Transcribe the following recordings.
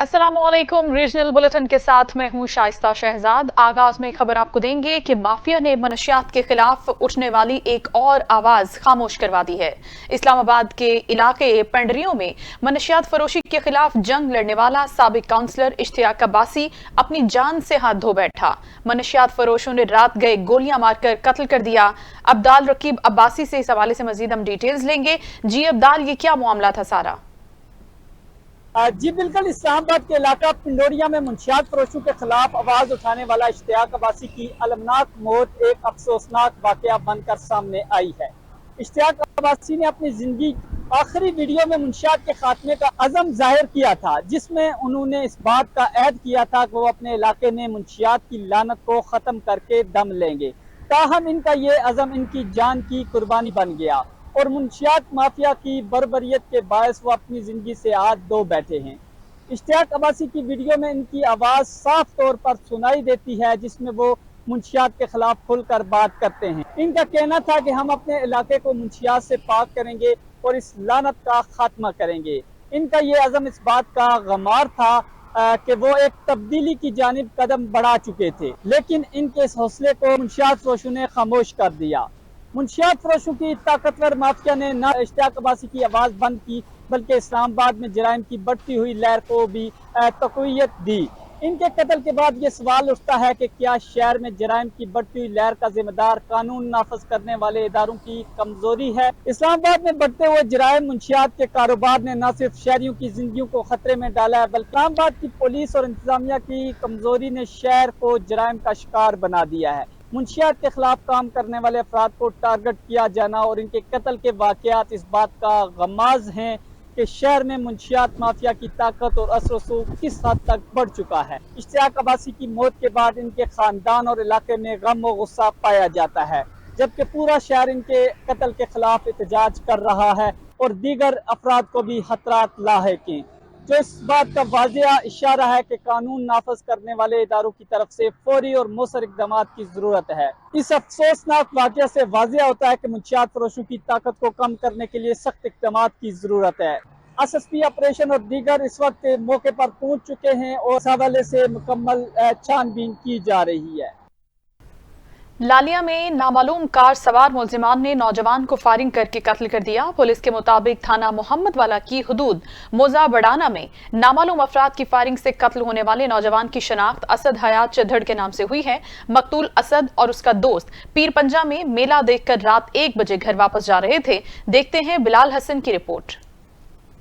अस्सलामुअलैकुम। Regional bulletin के साथ मैं हूं शाइस्ता शहजाद। आगाज में खबर आपको देंगे कि माफिया ने मनशियात के खिलाफ उठने वाली एक और आवाज खामोश करवा दी है। इस्लामाबाद के इलाके पेंडरियों में मनशियात फरोशी के खिलाफ जंग लड़ने वाला साबिक काउंसलर इश्तियाक अब्बासी अपनी जान से हाथ धो बैठा। मनशियात फरोशों ने रात गए गोलियां मारकर कत्ल कर दिया। अब्दाल रकीब अब्बासी से इस हवाले से मजीद हम डिटेल्स लेंगे। जी अब्दाल, ये क्या मामला था सारा? जी बिल्कुल, इस्लामाबाद के इलाका पिंडोरिया में मुंशियात फरोशों के खिलाफ आवाज उठाने वाला इश्तियाक अब्बासी की अलमनाक मौत एक अफसोसनाक वाकया बनकर सामने आई है। इश्तियाक अब्बासी ने अपनी जिंदगी आखिरी वीडियो में मुंशियात के खात्मे का अज़म जाहिर किया था, जिसमें उन्होंने इस बात का ऐद किया था कि वो अपने इलाके में मुंशियात की लानत को ख़त्म करके दम लेंगे। ताहम इनका ये अज़म इनकी जान की कुर्बानी बन गया और मुंशियात माफिया की बर्बरियत के बायस वो अपनी जिंदगी से हाथ धो बैठे हैं। इश्तियाक अब्बासी की वीडियो में इनकी आवाज़ साफ तौर पर सुनाई देती है, जिसमें वो मुंशियात के खिलाफ खुलकर बात करते हैं। इनका कहना था कि हम अपने इलाके को मुंशियात से पाक करेंगे और इस लानत का खात्मा करेंगे। इनका ये अज़म इस बात का गमार था कि वो एक तब्दीली की जानिब कदम बढ़ा चुके थे, लेकिन इनके इस हौसले को मुंशियात फरोशों ने खामोश कर दिया। मुंशियात फरोशों की ताकतवर माफिया ने न इश्तियाक अब्बासी की आवाज़ बंद की, बल्कि इस्लामाबाद में जराइम की बढ़ती हुई लहर को भी तक़वियत दी। इनके कत्ल के बाद ये सवाल उठता है कि क्या शहर में जराइम की बढ़ती हुई लहर का जिम्मेदार कानून नाफज करने वाले इदारों की कमजोरी है? इस्लामाबाद में बढ़ते हुए जराइम मुंशियात के कारोबार ने न सिर्फ शहरियों की जिंदगियों को खतरे में डाला है, बल्कि इस्लामाबाद की पुलिस और इंतजामिया की कमजोरी ने शहर को जराइम का शिकार बना दिया है। मुंशियात के खिलाफ काम करने वाले अफराद को टारगेट किया जाना और इनके कत्ल के वाकयात इस बात का गमाज हैं कि शहर में मुंशियात माफिया की ताकत और असर रसूख किस हद तक बढ़ चुका है। इश्तियाक अब्बासी की मौत के बाद इनके खानदान और इलाके में गम और गुस्सा पाया जाता है, जबकि पूरा शहर इनके कत्ल के खिलाफ एहतजाज कर रहा है और दीगर अफराद को भी खतरात लाहिक हैं, जो इस बात का वाज़ेह इशारा है कि कानून नाफज करने वाले इदारों की तरफ से फौरी और मौसर इक़दामात की जरूरत है। इस अफसोसनाक वाक़या से वाज़ेह होता है कि मुंशियात फरोशों की ताकत को कम करने के लिए सख्त इक़दामात की जरूरत है। SSP ऑपरेशन और दीगर इस वक्त मौके पर पहुंच चुके हैं और इस हवाले से मुकम्मल छानबीन की जा रही है। लालिया में नामालूम कार सवार मुलजिमान ने नौजवान को फायरिंग करके कत्ल कर दिया। पुलिस के मुताबिक थाना मोहम्मद वाला की हुदूद मोजा बड़ाना में नामालूम अफराद की फायरिंग से कत्ल होने वाले नौजवान की शनाख्त असद हयात चढ़ के नाम से हुई है। मकतूल असद और उसका दोस्त पीर पंजा में मेला देखकर रात 1 बजे घर वापस जा रहे थे। देखते हैं बिलाल हसन की रिपोर्ट।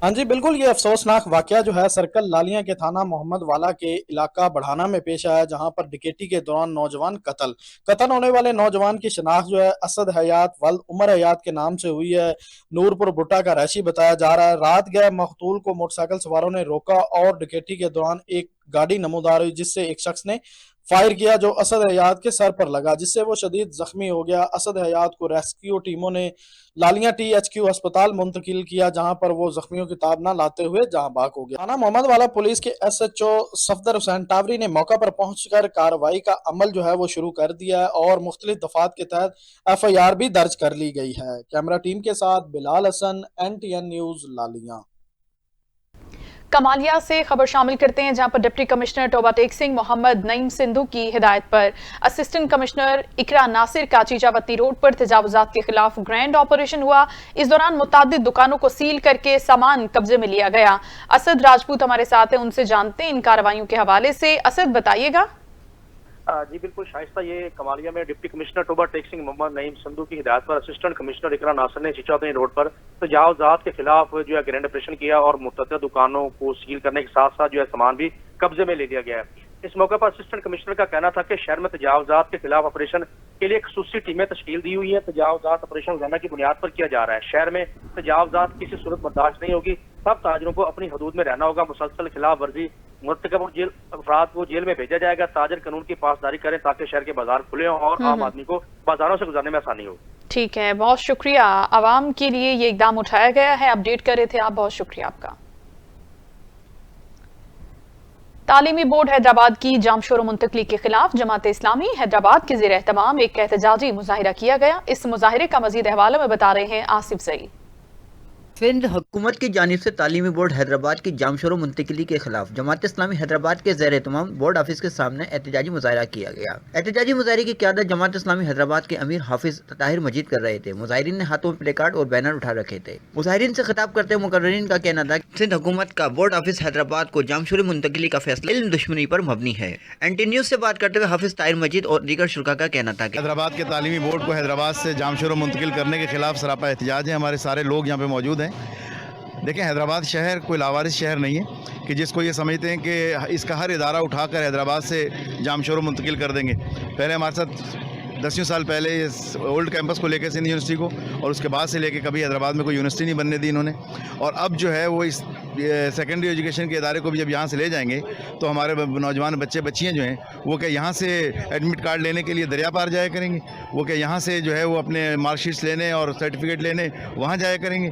हाँ जी बिल्कुल, ये अफसोसनाक वाकया जो है सर्कल लालिया के थाना मोहम्मद वाला के इलाका बढ़ाना में पेश आया, जहां पर डकैती के दौरान नौजवान कत्ल होने वाले नौजवान की शनाख्त जो है असद हयात वल्द उमर हयात के नाम से हुई है। नूरपुर बुट्टा का रहशी बताया जा रहा है। रात गए मकतूल को मोटरसाइकिल सवारों ने रोका और डकैती के दौरान एक गाड़ी नमूदार हुई, जिससे एक शख्स ने फायर किया जो असद हयात के सर पर लगा, जिससे वो शदीद जख्मी हो गया। असद हयात को रेस्क्यू टीमों ने लालिया THQ अस्पताल मुंतकिल किया, जहां पर वो जख्मियों की ताब न लाते हुए जहां बाग हो गया। थाना मोहम्मद वाला पुलिस के SHO सफदर हुसैन टावरी ने मौका पर पहुंचकर कार्रवाई का अमल जो है वो शुरू कर दिया है और मुख्तलिफ दफात के तहत FIR भी दर्ज कर ली गई है। कैमरा टीम के साथ बिलाल हसन, NTN न्यूज लालिया। कमालिया से खबर शामिल करते हैं, जहां पर डिप्टी कमिश्नर टोबा टेक सिंह मोहम्मद नईम सिंधु की हिदायत पर असिस्टेंट कमिश्नर इकरा नासिर का चीजावती रोड पर तजावुजात के खिलाफ ग्रैंड ऑपरेशन हुआ। इस दौरान मुतादिद दुकानों को सील करके सामान कब्जे में लिया गया। असद राजपूत हमारे साथ हैं, उनसे जानते हैं इन कार्रवाइयों के हवाले से। असद, बताइएगा। जी बिल्कुल शाइस्ता, ये कमालिया में डिप्टी कमिश्नर टोबा टेक सिंह मोहम्मद नईम सिंधु की हिदायत पर असिस्टेंट कमिश्नर इकरा नासिर ने चीचावती रोड पर तजावुजात के खिलाफ जो है ग्रैंड ऑपरेशन किया और मुतअद्दिद दुकानों को सील करने के साथ साथ जो है सामान भी कब्जे में ले लिया गया है। इस मौके पर असिस्टेंट कमिश्नर का कहना था कि शहर में तजावुजात के खिलाफ ऑपरेशन के लिए खसूसी टीमें तश्कील दी हुई है। तजावुजात ऑपरेशन रोजाना की बुनियाद पर किया जा रहा है। शहर में तजावुजात किसी सूरत बर्दाश्त नहीं होगी। सब ताजरों को अपनी हदूद में रहना होगा। मुसलसल खिलाफ वर्जी मुर्तकब अफराद को जेल में भेजा जाएगा। ताजर कानून की पासदारी करें ताकि शहर के बाजार खुले हों और आम आदमी को बाजारों से गुजरने में आसानी हो। ठीक है, बहुत शुक्रिया। आवाम के लिए ये इकदाम उठाया गया है, अपडेट कर रहे थे आप, बहुत शुक्रिया आपका। तालीमी बोर्ड हैदराबाद की जामशोर मुंतकली के खिलाफ जमात इस्लामी हैदराबाद के ज़ेर एहतमाम एक एहतजाजी मुजाहिरा किया गया। इस मुजाहिरे का मजीद अहवालों में बता रहे हैं आसिफ सईद। سندھ حکومت کی جانب سے تعلیمی بورڈ حیدرآباد کی جامشورو منتقلی کے خلاف جماعت اسلامی حیدرآباد کے زیر اہتمام بورڈ آفس کے سامنے احتجاجی مظاہرہ کیا گیا۔ احتجاجی مظاہرے کی قیادت جماعت اسلامی حیدرآباد کے امیر حافظ طاہر مجید کر رہے تھے۔ مظاہرین نے ہاتھوں میں پلے کارڈ اور بینر اٹھا رکھے تھے۔ مظاہرین سے خطاب کرتے ہوئے مقررین کا کہنا تھا کہ سندھ حکومت کا بورڈ آفس حیدرآباد کو جامشورو منتقلی کا فیصلہ علم دشمنی پر مبنی ہے۔ این ٹی نیوز سے بات کرتے ہوئے حافظ طاہر مجید اور دیگر شرکا کا کہنا تھا کہ حیدرآباد کے تعلیمی بورڈ کو حیدرآباد سے جامشورو منتقل کرنے کے خلاف سراپا احتجاج ہے۔ ہمارے سارے لوگ یہاں پہ موجود ہیں۔ دیکھیں، حیدرآباد شہر کوئی لاوارث شہر نہیں ہے کہ جس کو یہ سمجھتے ہیں کہ اس کا ہر ادارہ اٹھا کر حیدرآباد سے جامشورو منتقل کر دیں گے۔ پہلے ہمارے ساتھ 10 سال پہلے اس اولڈ کیمپس کو لے کے سندھ یونیورسٹی کو، اور اس کے بعد سے لے کے کبھی حیدرآباد میں کوئی یونیورسٹی نہیں بننے دی انہوں نے، اور اب جو ہے وہ اس سیکنڈری ایجوکیشن کے ادارے کو بھی جب یہاں سے لے جائیں گے تو ہمارے نوجوان بچے بچیاں جو ہیں وہ کہ یہاں سے ایڈمٹ کارڈ لینے کے لیے دریا پار جایا کریں گے، وہ کہ یہاں سے جو ہے وہ اپنے مارک شیٹس لینے اور سرٹیفکیٹ لینے وہاں جایا کریں گے۔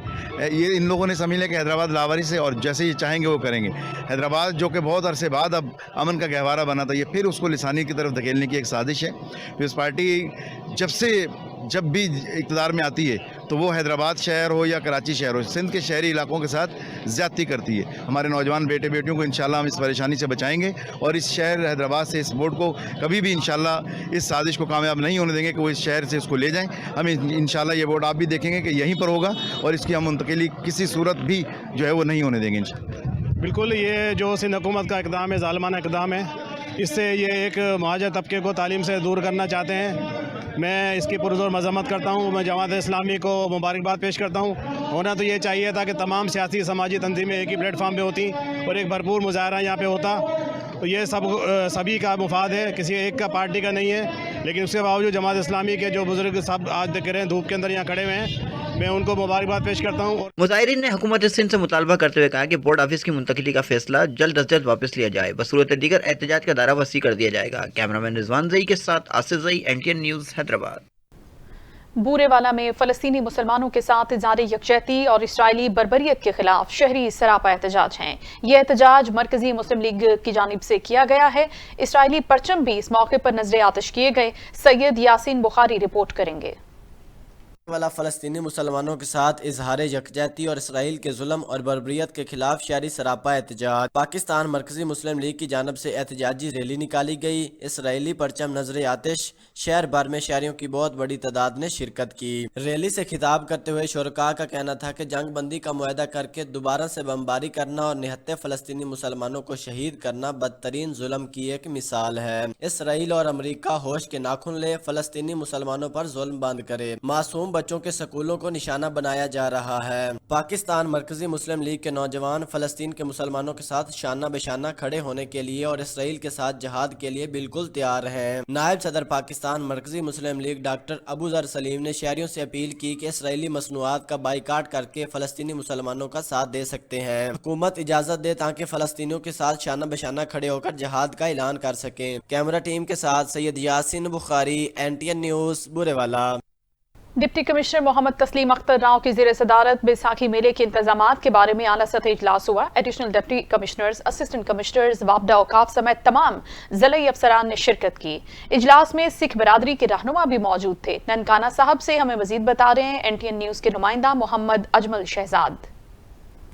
یہ ان لوگوں نے سمجھ لیا کہ حیدرآباد لاوارث ہے اور جیسے یہ چاہیں گے وہ کریں گے۔ حیدرآباد جو کہ بہت عرصے بعد اب امن کا گہوارہ بنا تھا، یہ پھر اس کو لسانی کی طرف دھکیلنے کی ایک سازش ہے۔ پیپلز پارٹی جب بھی اقتدار میں آتی ہے تو وہ حیدرآباد شہر ہو یا کراچی شہر ہو، سندھ کے شہری علاقوں کے ساتھ زیادتی کرتی ہے۔ ہمارے نوجوان بیٹے بیٹیوں کو انشاءاللہ ہم اس پریشانی سے بچائیں گے، اور اس شہر حیدرآباد سے اس بورڈ کو کبھی بھی انشاءاللہ اس سازش کو کامیاب نہیں ہونے دیں گے کہ وہ اس شہر سے اس کو لے جائیں۔ ہم انشاءاللہ یہ بورڈ آپ بھی دیکھیں گے کہ یہیں پر ہوگا، اور اس کی ہم منتقلی کسی صورت بھی جو ہے وہ نہیں ہونے دیں گے انشاءاللہ۔ بالکل، یہ جو سندھ حکومت کا اقدام ہے ظالمانہ اقدام ہے۔ اس سے یہ ایک مہاجر طبقے کو تعلیم سے دور کرنا چاہتے ہیں۔ میں اس کی پرزور مذمت کرتا ہوں۔ میں جماعت اسلامی کو مبارکباد پیش کرتا ہوں۔ ہونا تو یہ چاہیے تھا کہ تمام سیاسی سماجی تنظیمیں ایک ہی پلیٹ فارم پہ ہوتی اور ایک بھرپور مظاہرہ یہاں پہ ہوتا۔ تو یہ سبھی کا مفاد ہے، کسی ایک کا پارٹی کا نہیں ہے، لیکن اس کے باوجود جماعت اسلامی کے جو بزرگ سب آج دیکھ رہے ہیں دھوپ کے اندر یہاں کھڑے ہوئے ہیں، میں ان کو مبارکباد پیش کرتا ہوں۔ مظاہرین نے حکومت سندھ سے مطالبہ کرتے ہوئے کہا کہ بورڈ آفس کی منتقلی کا فیصلہ جلد از جلد واپس لیا جائے، بصورت دیگر احتجاج کا دائرہ وسیع کر دیا جائے گا۔ کیمرامین رضوان زئی کے ساتھ آصف زئی، NTN نیوز حیدرآباد۔ بورے والا میں فلسطینی مسلمانوں کے ساتھ اظہار یکجہتی اور اسرائیلی بربریت کے خلاف شہری سراپا احتجاج ہیں۔ یہ احتجاج مرکزی مسلم لیگ کی جانب سے کیا گیا ہے۔ اسرائیلی پرچم بھی اس موقع پر نظر آتش کیے گئے۔ سید یاسین بخاری رپورٹ کریں گے۔ والا فلسطینی مسلمانوں کے ساتھ اظہار یکجہتی اور اسرائیل کے ظلم اور بربریت کے خلاف شہری سراپا احتجاج۔ پاکستان مرکزی مسلم لیگ کی جانب سے احتجاجی ریلی نکالی گئی۔ اسرائیلی پرچم نظر آتش، شہر بھر میں شہریوں کی بہت بڑی تعداد نے شرکت کی۔ ریلی سے خطاب کرتے ہوئے شرکاء کا کہنا تھا کہ جنگ بندی کا معاہدہ کر کے دوبارہ سے بمباری کرنا اور نہتے فلسطینی مسلمانوں کو شہید کرنا بدترین ظلم کی ایک مثال ہے۔ اسرائیل اور امریکہ ہوش کے ناخن لے، فلسطینی مسلمانوں پر ظلم بند کرے۔ معصوم بچوں کے سکولوں کو نشانہ بنایا جا رہا ہے۔ پاکستان مرکزی مسلم لیگ کے نوجوان فلسطین کے مسلمانوں کے ساتھ شانہ بشانہ کھڑے ہونے کے لیے اور اسرائیل کے ساتھ جہاد کے لیے بالکل تیار ہیں۔ نائب صدر پاکستان مرکزی مسلم لیگ ڈاکٹر ابو ذر سلیم نے شہریوں سے اپیل کی کہ اسرائیلی مصنوعات کا بائیکاٹ کر کے فلسطینی مسلمانوں کا ساتھ دے سکتے ہیں۔ حکومت اجازت دے تاکہ فلسطینیوں کے ساتھ شانہ بشانہ کھڑے ہو کر جہاد کا اعلان کر سکیں۔ کیمرہ ٹیم کے ساتھ سید یاسین بخاری، NTN نیوز، بورے والا۔ ڈپٹی کمشنر محمد تسلیم اختر راؤ کی زیر صدارت بیساکھی میلے کے انتظامات کے بارے میں اعلیٰ سطحی اجلاس ہوا۔ Additional deputy commissioners, assistant commissioners, وابڈہ اوقاف سمیت تمام ضلعی افسران نے شرکت کی۔ اجلاس میں سکھ برادری کے رہنما بھی موجود تھے۔ ننکانہ صاحب سے ہمیں مزید بتا رہے ہیں NTN نیوز کے نمائندہ محمد اجمل شہزاد۔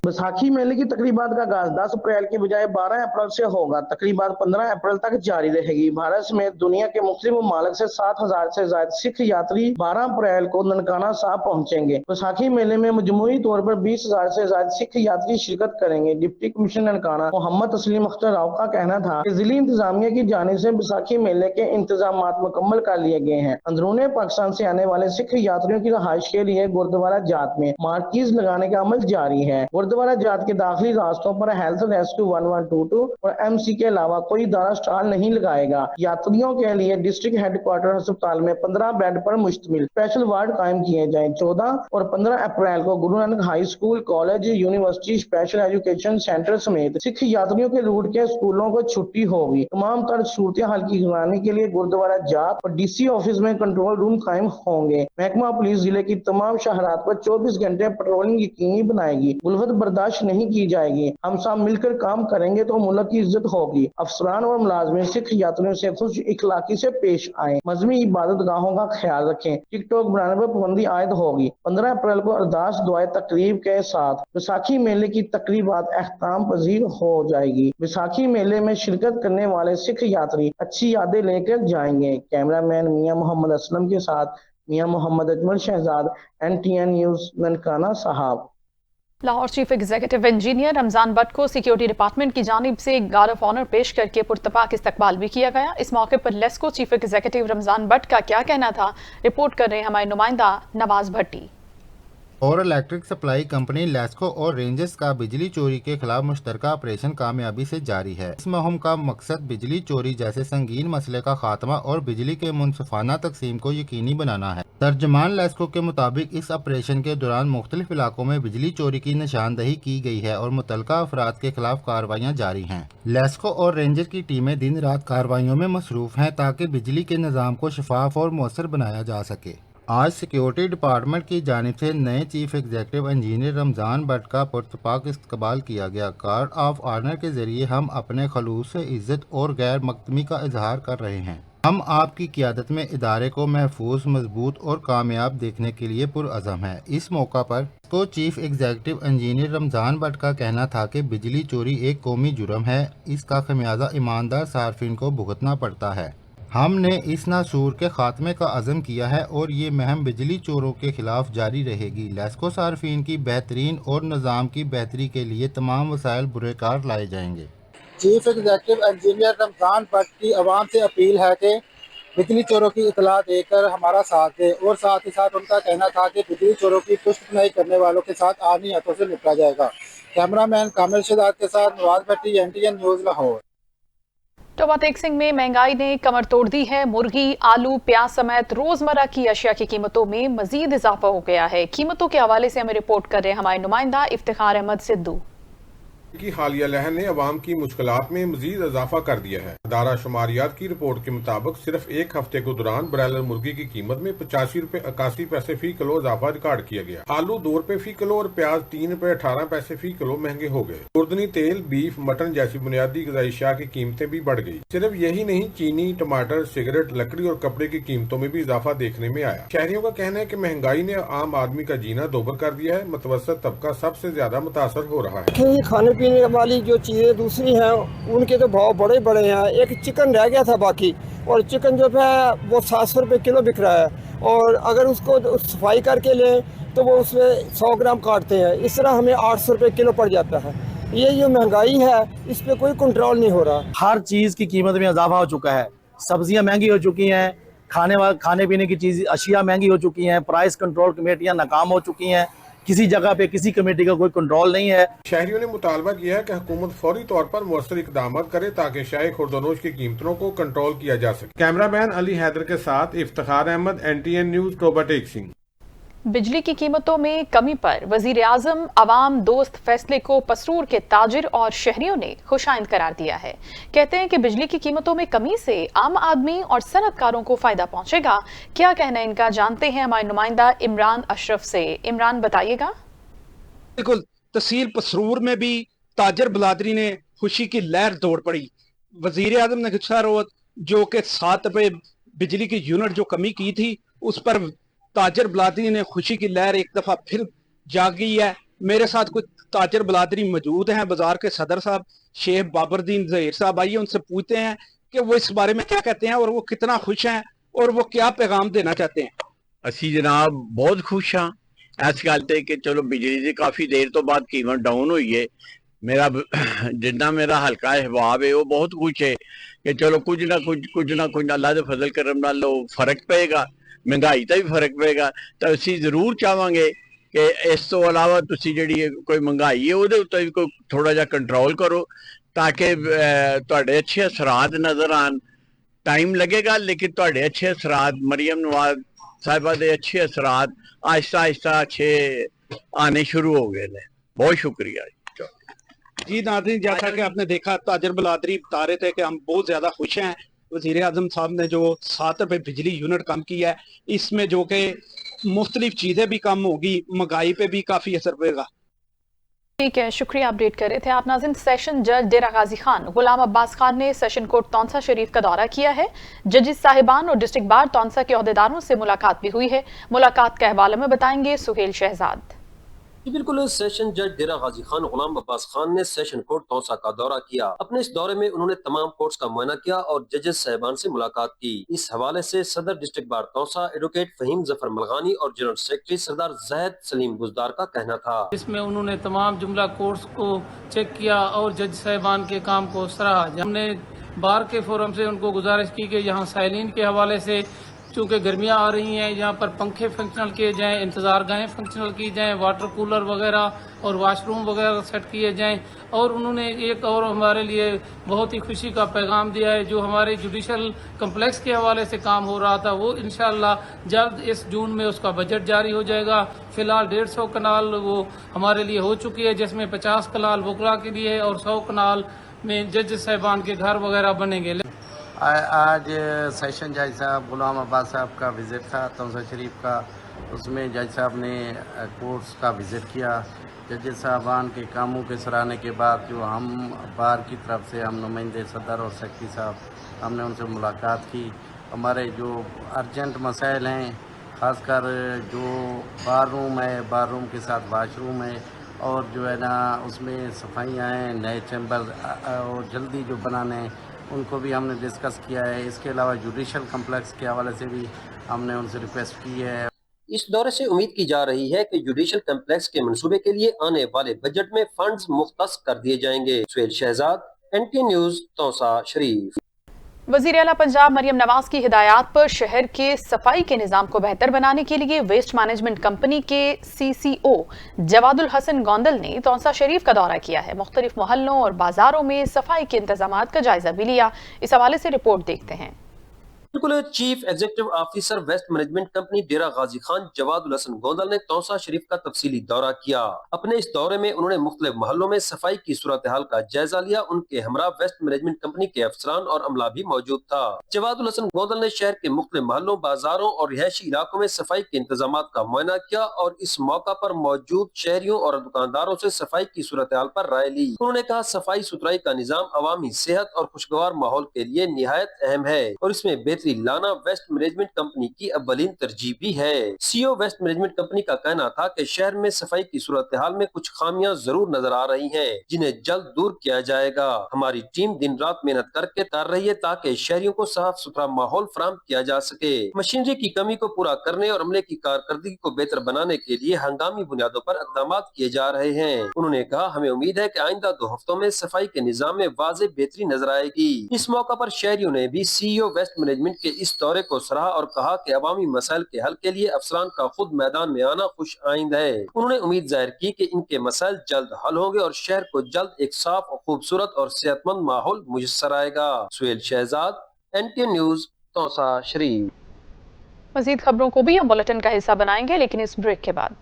بیساکھی میلے کی تقریبات کا آغاز 10 اپریل کی بجائے 12 اپریل سے ہوگا۔ تقریبات 15 اپریل تک جاری رہے گی۔ بھارت سمیت دنیا کے مختلف ممالک سے 7,000 سے زائد سکھ یاتری 12 اپریل کو ننکانہ صاحب پہنچیں گے۔ بیساکھی میلے میں مجموعی طور پر 20,000 سے زائد سکھ یاتری شرکت کریں گے۔ ڈپٹی کمشنر ننکانہ محمد تسلیم اختر راؤ کا کہنا تھا کہ ضلعی انتظامیہ کی جانب سے بیساکھی میلے کے انتظامات مکمل کر لیے گئے ہیں۔ اندرون پاکستان سے آنے والے سکھ یاتریوں کی رہائش کے لیے گردوارہ جات میں مارکیز لگانے کا عمل جاری ہے۔ گردوارہ جات کے داخلی راستوں پر ہیلتھ ریسکیو 1122 اور MC کے علاوہ کوئی ادارہ سٹال نہیں لگائے گا۔ یاتریوں کے لیے ڈسٹرکٹ ہیڈ کوارٹر ہسپتال میں 15 بیڈ پر مشتمل اسپیشل وارڈ قائم کیے جائیں۔ 14 اور 15 اپریل کو Guru Nanak high school, college, university, special education centre سمیت سکھ یاتریوں کے روٹ کے اسکولوں کو چھٹی ہوگی۔ تمام تر صورتحال کی نگرانی کے لیے گردوارہ جات اور DC آفس میں کنٹرول روم قائم ہوں گے۔ محکمہ پولیس ضلع کی تمام شاہراہات پر 24 گھنٹے پیٹرولنگ یقینی بنائے گی۔ گلفت बर्दाश्त नहीं की जाएगी। हम सब मिलकर काम करेंगे तो मुल्क की इज्जत होगी। अफसरान और मुलाजमीन सिख यात्रियों से खुश इखलाकी से पेश आए, मजहबी इबादत गाहों का ख्याल रखें। टिकटॉक बनाने पर पाबंदी आयद होगी। 15 अप्रैल को अरदास दुआए तकरीब के साथ बैसाखी मेले की तकरीबात अख्ताम पजीर हो जाएगी। बैसाखी मेले में शिरकत करने वाले सिख यात्री अच्छी यादें लेकर जाएंगे। कैमरामैन मियां मोहम्मद असलम के साथ मियां मोहम्मद अजमल शहजाद, NTN न्यूज ननकाना साहब। Lahore chief executive engineer Ramzan but को सिक्योरिटी डिपार्टमेंट की जानिब से गार्ड ऑफ ऑनर पेश करके पुरतपाक इस्तकबाल भी किया गया। इस मौके पर LESCO chief executive Ramzan but का क्या कहना था, रिपोर्ट कर रहे हैं हमारे नुमाइंदा नवाज भट्टी। और इलेक्ट्रिक सप्लाई कंपनी लेस्को और रेंजर्स का बिजली चोरी के खिलाफ मुश्तरका ऑपरेशन कामयाबी से जारी है। इस मुहिम का मकसद बिजली चोरी जैसे संगीन मसले का खात्मा और बिजली के मुनसिफाना तकसीम को यकीनी बनाना है। तर्जमान लेस्को के मुताबिक इस ऑपरेशन के दौरान मुख्तलिफ इलाकों में बिजली चोरी की निशानदही की गई है और मुतलका अफराद के खिलाफ कार्रवाइयाँ जारी हैं। लेस्को और रेंजर की टीमें दिन रात कार्रवाइयों में मसरूफ हैं ताकि बिजली के निज़ाम को शफाफ और मौसर बनाया जा सके। आज सिक्योरिटी डिपार्टमेंट की जानिब से नए chief executive engineer Ramzan but का पुरतपाक इस्तकबाल किया गया। गार्ड ऑफ ऑनर के जरिए हम अपने खलूस से इज्जत और गैर मकदमी का इजहार कर रहे हैं। हम आपकी क़ियादत में इदारे को महफूज, मजबूत और कामयाब देखने के लिए पुरअज़म है। इस मौका पर को chief executive engineer Ramzan but का कहना था कि बिजली चोरी एक कौमी जुर्म है, इसका खमियाजा ईमानदार सार्फिन को भुगतना पड़ता है। हमने इस नासूर के खात्मे का अज़म किया है और ये मुहिम बिजली चोरों के खिलाफ जारी रहेगी। लेस्को सार्फिन की बेहतरीन और निज़ाम की बेहतरी के लिए तमाम वसाइल बुरेकार लाए जाएंगे। Chief executive engineer Ramzan but की आवाम से अपील है कि बिजली चोरों की इतला देकर हमारा साथ दे और साथ ही साथ उनका कहना था कि बिजली चोरों की पुष्टनाई करने वालों के साथ आनी हाथों से निपटा जाएगा। कैमरामैन कामिल शहजाद के साथ नवाज भट्टी, NTN न्यूज़ लाहौर। टोबा टेक्सिंग में महंगाई ने कमर तोड़ दी है। मुर्गी, आलू, प्याज समेत रोजमर्रा की अशिया की कीमतों में मजीद इजाफा हो गया है। कीमतों के हवाले से हमें रिपोर्ट कर रहे हैं हमारे नुमाइंदा इफ्तिखार अहमद सिद्धू। की हालिया लहर ने अवाम की मुश्किलात में मजीद इजाफा कर दिया है। अदारा शुमारियात की रिपोर्ट के मुताबिक सिर्फ एक हफ्ते के दौरान ब्रायलर मुर्गी की कीमत में 85 रुपए 81 पैसे फी किलो इजाफा रिकॉर्ड किया गया। आलू 2 रुपए फी किलो और प्याज 3 रुपए 18 पैसे फी किलो महंगे हो गए। खुर्दनी तेल, बीफ, मटन जैसी बुनियादी ग़िज़ाई अशिया की कीमतें भी बढ़ गई। सिर्फ यही नहीं, चीनी, टमाटर, सिगरेट, लकड़ी और कपड़े की कीमतों में भी इजाफा देखने में आया। शहरियों का कहना है कि महंगाई ने आम आदमी का जीना दोबर कर दिया है। मुतवस्सित तबका सबसे ज्यादा मुतासर हो रहा है। खाने पीने वाली जो चीज़ें दूसरी हैं उनके तो भाव बड़े बड़े हैं। एक चिकन रह गया था बाकी, और चिकन जो है वो 700 रुपये किलो बिक रहा है, और अगर उसको सफाई करके लें तो वो उसमें 100 ग्राम काटते हैं। इस तरह हमें 800 रुपये किलो पड़ जाता है। ये जो महंगाई है इस पर कोई कंट्रोल नहीं हो रहा। हर चीज़ की कीमत में इजाफा हो चुका है। सब्जियां महंगी हो चुकी हैं, खाने पीने की चीज़ अशिया महंगी हो चुकी हैं, प्राइस कंट्रोल कमेटियां नाकाम हो चुकी हैं, किसी जगह पे किसी कमेटी का कोई कंट्रोल नहीं है। शहरियों ने मुतालबा किया है कि हुकूमत फौरी तौर पर मुअस्सर इकदाम करे ताकि शाही खुर्दनोश की कीमतों को कंट्रोल किया जा सके। कैमरामैन अली हैदर के साथ इफ्तिखार अहमद, NTN न्यूज़, टोबा टेक्सिंग। बिजली की कीमतों में कमी पर वजीर आजम अवाम दोस्त फैसले को पसरूर के ताजिर और शहरियों ने खुशाइंद करार दिया है। कहते हैं कि बिजली की कीमतों में कमी से आम आदमी और सनतकारों को फायदा पहुंचेगा। क्या कहना है इनका, जानते हैं हमारे नुमाइंदा इमरान अशरफ से। इमरान, बताइएगा। बिल्कुल, तहसील पसरूर में भी ताजर बलादरी ने खुशी की लहर दौड़ पड़ी। वजीर आजम ने गुज़श्ता रोज जो कि 7 रुपये बिजली की यूनिट जो कमी की थी, उस पर ताजर बलादरी ने खुशी की लहर एक दफा फिर जागी है। मेरे साथ कुछ ताजर बलादरी मौजूद हैं। बाजार के सदर साहब शेख बाबरदीन ज़हीर साहब, आइए उनसे पूछते हैं कि वो इस बारे में क्या कहते हैं और वो कितना खुश हैं और वो क्या पैगाम देना चाहते हैं। असी जनाब बहुत खुश हाँ। इस गल ते कि चलो बिजली की काफ़ी देर तो बाद कीमत डाउन हुई है। मेरा जितना मेरा हल्का अहबाब है वो बहुत खुश है कि चलो कुछ ना कुछ अल्लाह के फजल करम नाल फर्क पेगा, महंगाई का भी फर्क पेगा। तो असी जरूर चाहांगे कि इस तो अलावा तुसी जिहड़ी कोई महंगाई है उहदे उत्ते भी कोई थोड़ा जिहा कंट्रोल करो ताकि तुहाडे अच्छे असरात नज़र आन। टाइम लगेगा लेकिन तुहाडे अच्छे असरात, मरियम नवाज साहिबा दे अच्छे असरात आहिस्ता आहिस्ता अच्छे आने शुरू हो गए हैं। बहुत शुक्रिया जी नाज़रीन, जैसा कि आपने देखा ताजर बलादरी बता रहे थे कि हम बहुत ज़्यादा खुश हैं। वज़ीर आज़म साहब ने जो 7 रुपये बिजली यूनिट कम किया है, इसमें जो कि मुख्तलिफ चीज़ें भी कम होगी, महंगाई पे भी काफ़ी असर पड़ेगा। ठीक है, शुक्रिया, अपडेट कर रहे थे आप नाज़रीन। सेशन जज डेरा गाजी खान गुलाम अब्बास खान ने सेशन कोर्ट तौंसा शरीफ का दौरा किया है। जजेस साहिबान और डिस्ट्रिक्ट बार तौंसा के अहदेदारों से मुलाकात भी हुई है। मुलाकात के हवाले में बताएंगे सुहेल शहजाद। जी बिल्कुल, सेशन जज डेरा गाजी खान गुलाम अब्बास खान ने सेशन कोर्ट तौसा का दौरा किया। अपने इस दौरे में उन्होंने तमाम कोर्ट्स का मुआयना किया और जजेस साहिबान से मुलाकात की। इस हवाले से सदर district bar Taunsa advocate Faheem Zafar Malghani और जनरल सेक्रेटरी सरदार ज़ैद सलीम बुजदार का कहना था। इसमें उन्होंने तमाम जुमला कोर्ट्स को चेक किया और जज साहिबान के काम को सराहा। हमने बार के फोरम से उनको गुजारिश की कि यहाँ साइलिन के हवाले से चूँकि गर्मियाँ आ रही हैं, यहाँ पर पंखे फंक्शनल किए जाएं, इंतज़ार गाहें फंक्शनल की जाएं, वाटर कूलर वगैरह और वाशरूम वगैरह सेट किए जाएं। और उन्होंने एक और हमारे लिए बहुत ही खुशी का पैगाम दिया है, जो हमारे जुडिशल कम्प्लेक्स के हवाले से काम हो रहा था वो इंशाअल्लाह जल्द इस जून में उसका बजट जारी हो जाएगा। फिलहाल 150 कनाल वो हमारे लिए हो चुकी है, जिसमें 50 कनाल वकला के लिए है और 100 कनाल में जज साहिबान के घर वगैरह बनेंगे। आज सेशन जज साहब गुलाम अब्बास साहब का विज़िट था तौसा शरीफ का, उसमें जज साहब ने कोर्ट्स का विज़िट किया। जज साहबान के कामों के सराहने के बाद जो हम बार की तरफ से हम नुमाइंदे सदर और सेक्रेटरी साहब हमने उनसे मुलाकात की। हमारे जो अर्जेंट मसाइल हैं, ख़ासकर जो बार रूम है, बार रूम के साथ वाशरूम है और जो है ना उसमें सफाइयाँ हैं, नए चैम्बर और जल्दी जो बनाने हैं उनको भी हमने डिस्कस किया है। इसके अलावा जुडिशल कम्प्लेक्स के हवाले से भी हमने उनसे रिक्वेस्ट की है। इस दौरे से उम्मीद की जा रही है कि जुडिशल कम्प्लेक्स के मंसूबे के लिए आने वाले बजट में फंड्स मुख्तस कर दिए जाएंगे। सुहेल शहजाद, NT न्यूज़, तौसा शरीफ। वज़ीर आला पंजाब मरियम नवाज की हिदायत पर शहर के सफाई के निज़ाम को बेहतर बनाने के लिए वेस्ट मैनेजमेंट कंपनी के CCO जवादुल हसन गोंदल ने तौसा शरीफ का दौरा किया है। मुख्तलिफ मोहल्लों और बाजारों में सफाई के इंतजामात का जायजा भी लिया। इस हवाले से रिपोर्ट देखते हैं। बिल्कुल, chief executive officer waste management company Dera Ghazi Khan Jawadul Hassan Gondal ने तौसा शरीफ का तफसीली दौरा किया। अपने इस दौरे में उन्होंने मुख्तलिफ महलों में सफाई की सूरत हाल का जायजा लिया। उनके हमरा वेस्ट मैनेजमेंट कंपनी के अफसरान और अमला भी मौजूद था। जवादुल हसन गोंदल ने शहर के मुख्तलिफ महलों, बाजारों और रिहायशी इलाकों में सफाई के इंतजाम का मुआयना किया और इस मौका पर मौजूद शहरियों और दुकानदारों से सफाई की सूरत हाल पर राय ली। उन्होंने कहा, सफाई सुथराई का निजाम अवामी सेहत और खुशगवार माहौल के लिए निहायत अहम है और इसमें बेहतरी लाना वेस्ट मैनेजमेंट कंपनी की अव्वलीन तरजीह भी है। CEO वेस्ट मैनेजमेंट कंपनी का कहना था कि शहर में सफाई की सूरत हाल में कुछ खामियां जरूर नजर आ रही हैं, जिन्हें जल्द दूर किया जाएगा। हमारी टीम दिन रात मेहनत करके कर रही है ताकि शहरियों को साफ सुथरा माहौल फराहम किया जा सके। मशीनरी की कमी को पूरा करने और अमले की कारकर्दगी को बेहतर बनाने के लिए हंगामी बुनियादों पर इक़दाम किए जा रहे हैं। उन्होंने कहा, हमें उम्मीद है कि आइंदा 2 हफ्तों में सफाई के निजाम में वाज़ेह बेहतरी नजर आएगी। इस मौका पर शहरियों ने भी CEO वेस्ट मैनेजमेंट के इस दौरे को सराहा और कहा कि अवामी मसाइल के हल के लिए अफसरान का खुद मैदान में आना खुश आइंद है। उन्होंने उम्मीद जाहिर की कि इनके मसाइल जल्द हल होंगे और शहर को जल्द एक साफ और खूबसूरत और सेहतमंद माहौल मुयस्सर आएगा। सुहेल शहजाद, NT न्यूज़, तौसा शरीफ। मज़ीद खबरों को भी हम बुलेटिन का हिस्सा बनाएंगे, लेकिन इस ब्रेक के बाद।